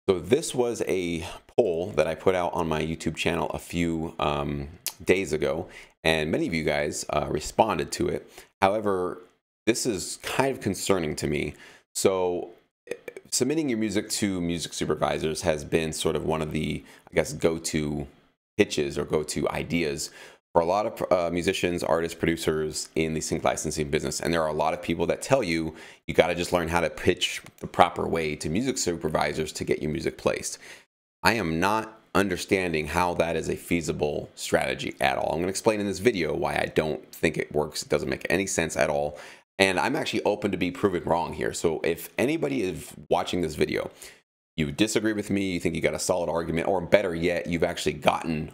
So this was a poll that I put out on my YouTube channel a few days ago, and many of you guys responded to it. However, this is kind of concerning to me. So submitting your music to music supervisors has been sort of one of the, I guess, go-to pitches or go-to ideas for a lot of musicians, artists, producers in the sync licensing business. And there are a lot of people that tell you, you got to just learn how to pitch the proper way to music supervisors to get your music placed. I am not understanding how that is a feasible strategy at all. I'm going to explain in this video why I don't think it works. It doesn't make any sense at all. And I'm actually open to be proven wrong here. So if anybody is watching this video, you disagree with me, you think you got a solid argument, or better yet, you've actually gotten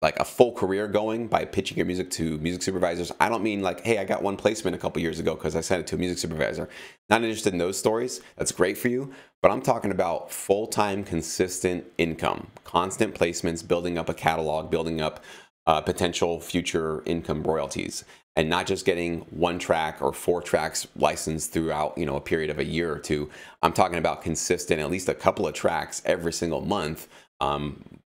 like a full career going by pitching your music to music supervisors. I don't mean like, hey, I got one placement a couple years ago because I sent it to a music supervisor. Not interested in those stories. That's great for you. But I'm talking about full-time, consistent income, constant placements, building up a catalog, building up potential future income royalties, and not just getting one track or 4 tracks licensed throughout, a period of a year or two. I'm talking about consistent, at least a couple of tracks every single month.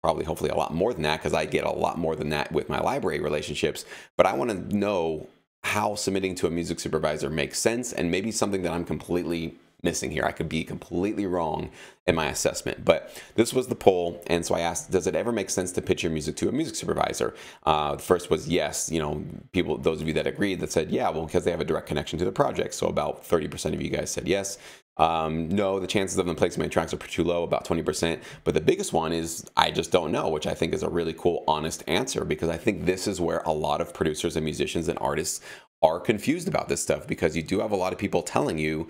Probably, hopefully a lot more than that, because I get a lot more than that with my library relationships. But I want to know how submitting to a music supervisor makes sense, and maybe something that I'm completely missing here. I could be completely wrong in my assessment, but this was the poll. And so I asked, does it ever make sense to pitch your music to a music supervisor? The first was yes. People, those of you that agreed, that said, yeah, well, because they have a direct connection to the project. So about 30% of you guys said yes. No, the chances of them placing my tracks are too low, about 20%. But the biggest one is, I just don't know, which I think is a really cool, honest answer, because I think this is where a lot of producers and musicians and artists are confused about this stuff, because you do have a lot of people telling you,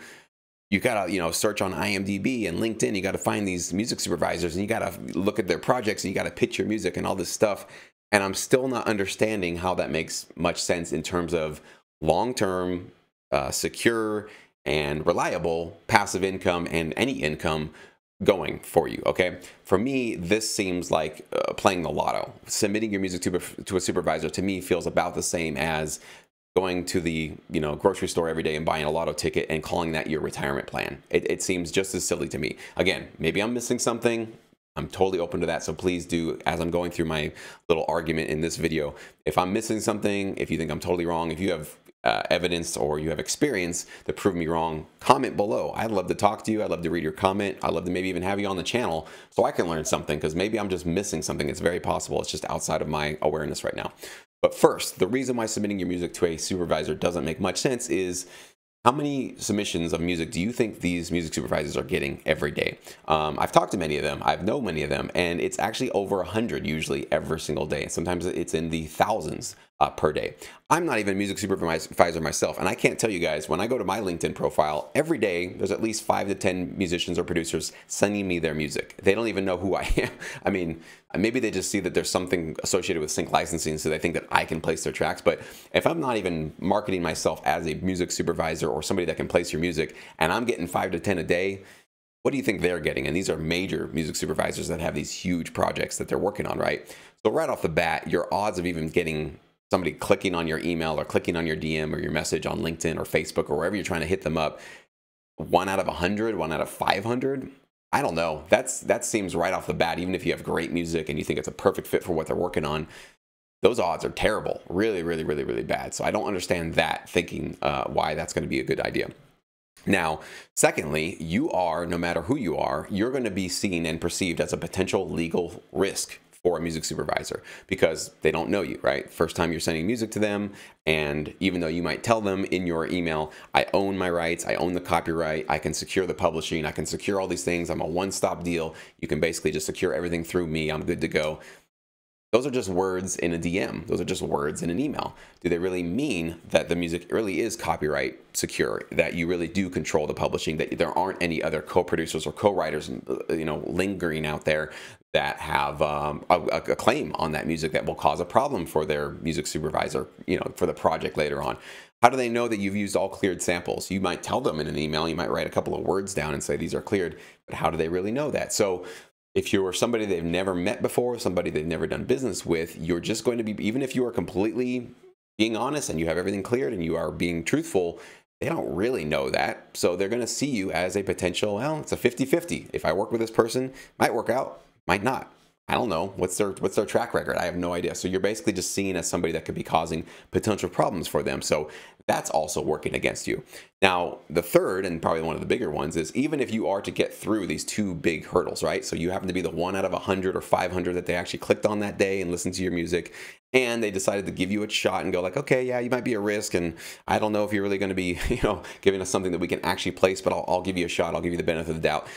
you gotta, search on IMDb and LinkedIn, you gotta find these music supervisors and you gotta look at their projects and you gotta pitch your music and all this stuff. And I'm still not understanding how that makes much sense in terms of long-term, secure, and reliable passive income and any income going for you. Okay, for me, this seems like playing the lotto. Submitting your music to a supervisor, to me, feels about the same as going to the grocery store every day and buying a lotto ticket and calling that your retirement plan. It seems just as silly to me. Again, maybe I'm missing something. I'm totally open to that. So please do, as I'm going through my little argument in this video, if I'm missing something, if you think I'm totally wrong, if you have evidence or you have experience to prove me wrong, comment below. I'd love to talk to you. I'd love to read your comment. I'd love to maybe even have you on the channel so I can learn something, because maybe I'm just missing something. It's very possible. It's just outside of my awareness right now. But first, the reason why submitting your music to a supervisor doesn't make much sense is, how many submissions of music do you think these music supervisors are getting every day? I've talked to many of them. I've known many of them, and it's actually over 100 usually every single day. Sometimes it's in the thousands per day. I'm not even a music supervisor myself, and I can't tell you guys, when I go to my LinkedIn profile, every day there's at least 5 to 10 musicians or producers sending me their music. They don't even know who I am. I mean, maybe they just see that there's something associated with sync licensing, so they think that I can place their tracks. But if I'm not even marketing myself as a music supervisor or somebody that can place your music, and I'm getting 5 to 10 a day, what do you think they're getting? And these are major music supervisors that have these huge projects that they're working on, right? So right off the bat, your odds of even getting somebody clicking on your email or clicking on your DM or your message on LinkedIn or Facebook or wherever you're trying to hit them up, 1 out of 100, 1 out of 500, I don't know. That seems right off the bat, even if you have great music and you think it's a perfect fit for what they're working on, those odds are terrible. Really, really, really, really bad. So I don't understand that, thinking why that's going to be a good idea. Now, secondly, you are, no matter who you are, you're going to be seen and perceived as a potential legal risk for a music supervisor, because they don't know you, right? First time you're sending music to them, and even though you might tell them in your email, I own my rights, I own the copyright, I can secure the publishing, I can secure all these things, I'm a one-stop deal, you can basically just secure everything through me, I'm good to go. Those are just words in a DM. Those are just words in an email. Do they really mean that the music really is copyright secure, that you really do control the publishing, that there aren't any other co-producers or co-writers, lingering out there that have a claim on that music that will cause a problem for their music supervisor, for the project later on? How do they know that you've used all cleared samples? You might tell them in an email, you might write a couple of words down and say these are cleared, but how do they really know that? So if you're somebody they've never met before, somebody they've never done business with, you're just going to be, even if you are completely being honest and you have everything cleared and you are being truthful, they don't really know that. So they're going to see you as a potential, well, it's a 50-50. If I work with this person, might work out, might not. I don't know. What's their track record? I have no idea. So you're basically just seen as somebody that could be causing potential problems for them. So that's also working against you. Now, the third, and probably one of the bigger ones, is even if you are to get through these two big hurdles, right? So you happen to be the 1 out of 100 or 500 that they actually clicked on that day and listened to your music, and they decided to give you a shot and go like, okay, yeah, you might be a risk, and I don't know if you're really going to be, giving us something that we can actually place, but I'll give you a shot. I'll give you the benefit of the doubt.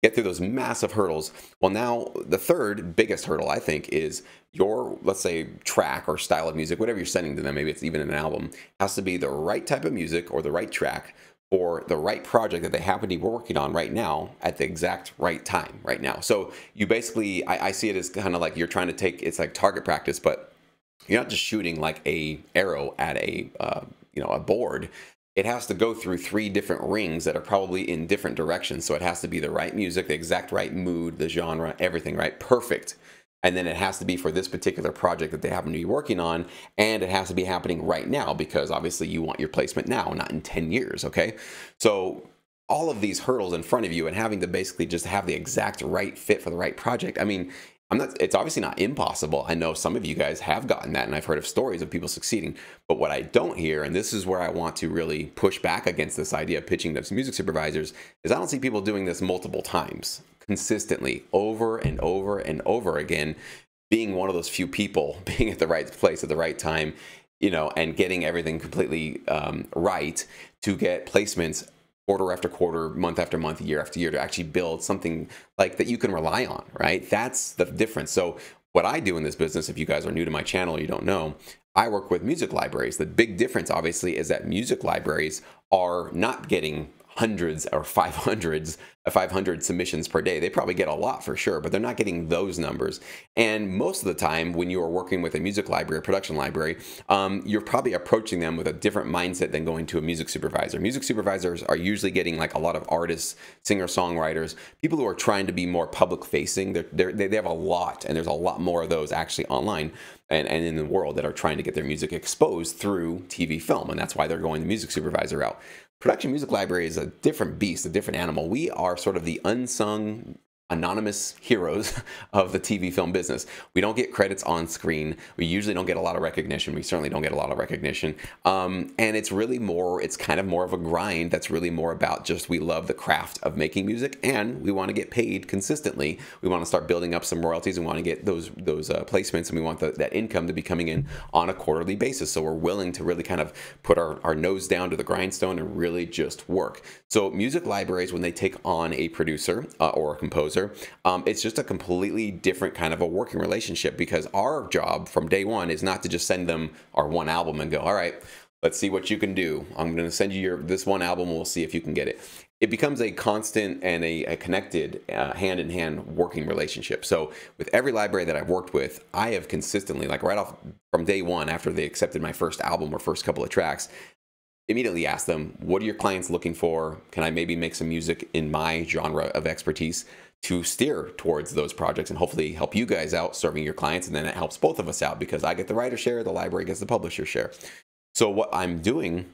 Get through those massive hurdles. Well, now the third biggest hurdle, I think, is your, let's say, track or style of music, whatever you're sending to them, maybe it's even an album, has to be the right type of music or the right track for the right project that they happen to be working on right now at the exact right time right now. So you basically, I see it as kind of like you're trying to take, it's like target practice, but you're not just shooting like a arrow at a board. It has to go through 3 different rings that are probably in different directions. So it has to be the right music, the exact right mood, the genre, everything, right? Perfect. And then it has to be for this particular project that they happen to be working on. And it has to be happening right now because obviously you want your placement now, not in 10 years, okay? So all of these hurdles in front of you and having to basically just have the exact right fit for the right project. I mean, it's obviously not impossible. I know some of you guys have gotten that, and I've heard of stories of people succeeding. But what I don't hear, and this is where I want to really push back against this idea of pitching to music supervisors, is I don't see people doing this multiple times, consistently, over and over and over again, being one of those few people, being at the right place at the right time, and getting everything completely right to get placements quarter after quarter, month after month, year after year, to actually build something like that you can rely on, right? That's the difference. So what I do in this business, if you guys are new to my channel, you don't know, I work with music libraries. The big difference, obviously, is that music libraries are not getting hundreds or 500 submissions per day. They probably get a lot for sure, but they're not getting those numbers. And most of the time when you are working with a music library, a production library, you're probably approaching them with a different mindset than going to a music supervisor. Music supervisors are usually getting like a lot of artists, singer-songwriters, people who are trying to be more public facing. They have a lot, and there's a lot more of those actually online and in the world that are trying to get their music exposed through TV film. And that's why they're going the music supervisor route. Production music library is a different beast, a different animal. We are sort of the unsung, anonymous heroes of the TV film business. We don't get credits on screen. We usually don't get a lot of recognition. We certainly don't get a lot of recognition. And it's really more, it's kind of more of a grind that's really more about just we love the craft of making music and we want to get paid consistently. We want to start building up some royalties. We want to get those placements, and we want that income to be coming in on a quarterly basis. So we're willing to really kind of put our nose down to the grindstone and really just work. So music libraries, when they take on a producer or a composer, it's just a completely different kind of a working relationship, because our job from day one is not to just send them our one album and go, all right, let's see what you can do. I'm going to send you this one album. We'll see if you can get it. It becomes a constant and a connected hand-in-hand working relationship. So with every library that I've worked with, I have consistently, like right off from day one, after they accepted my first album or first couple of tracks, immediately ask them, what are your clients looking for? Can I maybe make some music in my genre of expertise to steer towards those projects and hopefully help you guys out serving your clients? And then it helps both of us out, because I get the writer share, the library gets the publisher share. So what I'm doing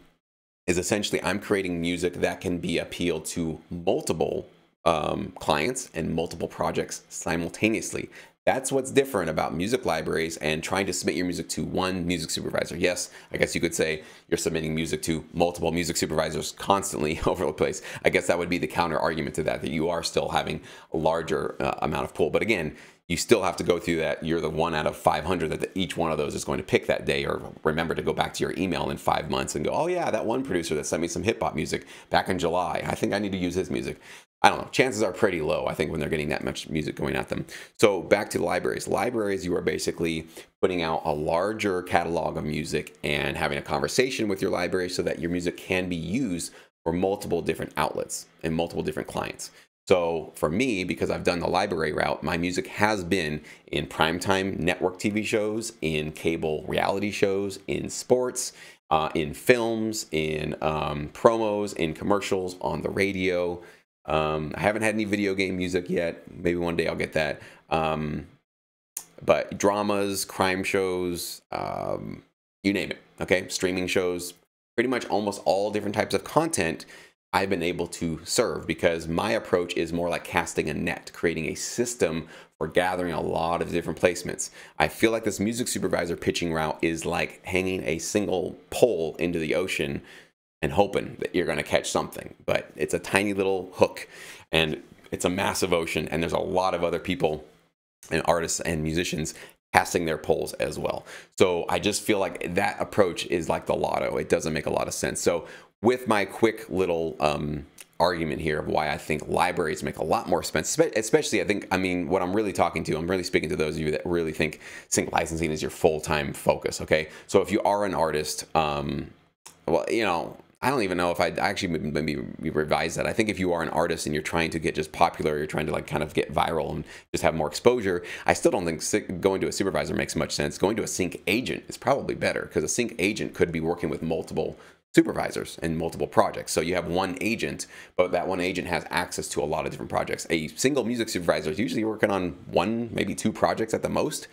is essentially I'm creating music that can be appealed to multiple clients and multiple projects simultaneously. That's what's different about music libraries and trying to submit your music to one music supervisor. Yes, I guess you could say you're submitting music to multiple music supervisors constantly over the place. I guess that would be the counter argument to that you are still having a larger amount of pull. But again, you still have to go through that. You're the 1 out of 500 that each one of those is going to pick that day, or remember to go back to your email in 5 months and go, oh yeah, that one producer that sent me some hip hop music back in July, I think I need to use his music. I don't know. Chances are pretty low, I think, when they're getting that much music going at them. So back to the libraries. Libraries, you are basically putting out a larger catalog of music and having a conversation with your library so that your music can be used for multiple different outlets and multiple different clients. So for me, because I've done the library route, my music has been in primetime network TV shows, in cable reality shows, in sports, in films, in promos, in commercials, on the radio. I haven't had any video game music yet. Maybe one day I'll get that. But dramas, crime shows, you name it. Okay, streaming shows, pretty much almost all different types of content I've been able to serve, because my approach is more like casting a net, creating a system for gathering a lot of different placements. I feel like this music supervisor pitching route is like hanging a single pole into the ocean and hoping that you're going to catch something. But it's a tiny little hook and it's a massive ocean, and there's a lot of other people and artists and musicians casting their poles as well. So I just feel like that approach is like the lotto. It doesn't make a lot of sense. So with my quick little argument here of why I think libraries make a lot more sense, especially what I'm really talking to, I'm really speaking to those of you that really think sync licensing is your full-time focus, okay? So if you are an artist, well, you know, I don't even know if I'd actually maybe revise that. I think if you are an artist and you're trying to get just popular, you're trying to like kind of get viral and just have more exposure, I still don't think going to a supervisor makes much sense. Going to a sync agent is probably better, because a sync agent could be working with multiple supervisors and multiple projects. So you have one agent, but that one agent has access to a lot of different projects. A single music supervisor is usually working on one, maybe two projects at the most.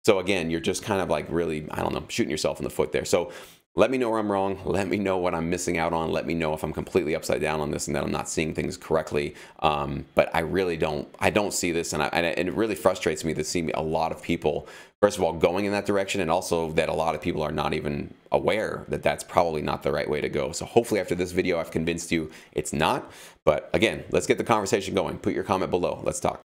So again, you're just kind of like really, I don't know, shooting yourself in the foot there. So let me know where I'm wrong. Let me know what I'm missing out on. Let me know if I'm completely upside down on this and that I'm not seeing things correctly. But I really don't see this, and it really frustrates me to see a lot of people, first of all, going in that direction, and also that a lot of people are not even aware that that's probably not the right way to go. So hopefully after this video, I've convinced you it's not. But again, let's get the conversation going. Put your comment below. Let's talk.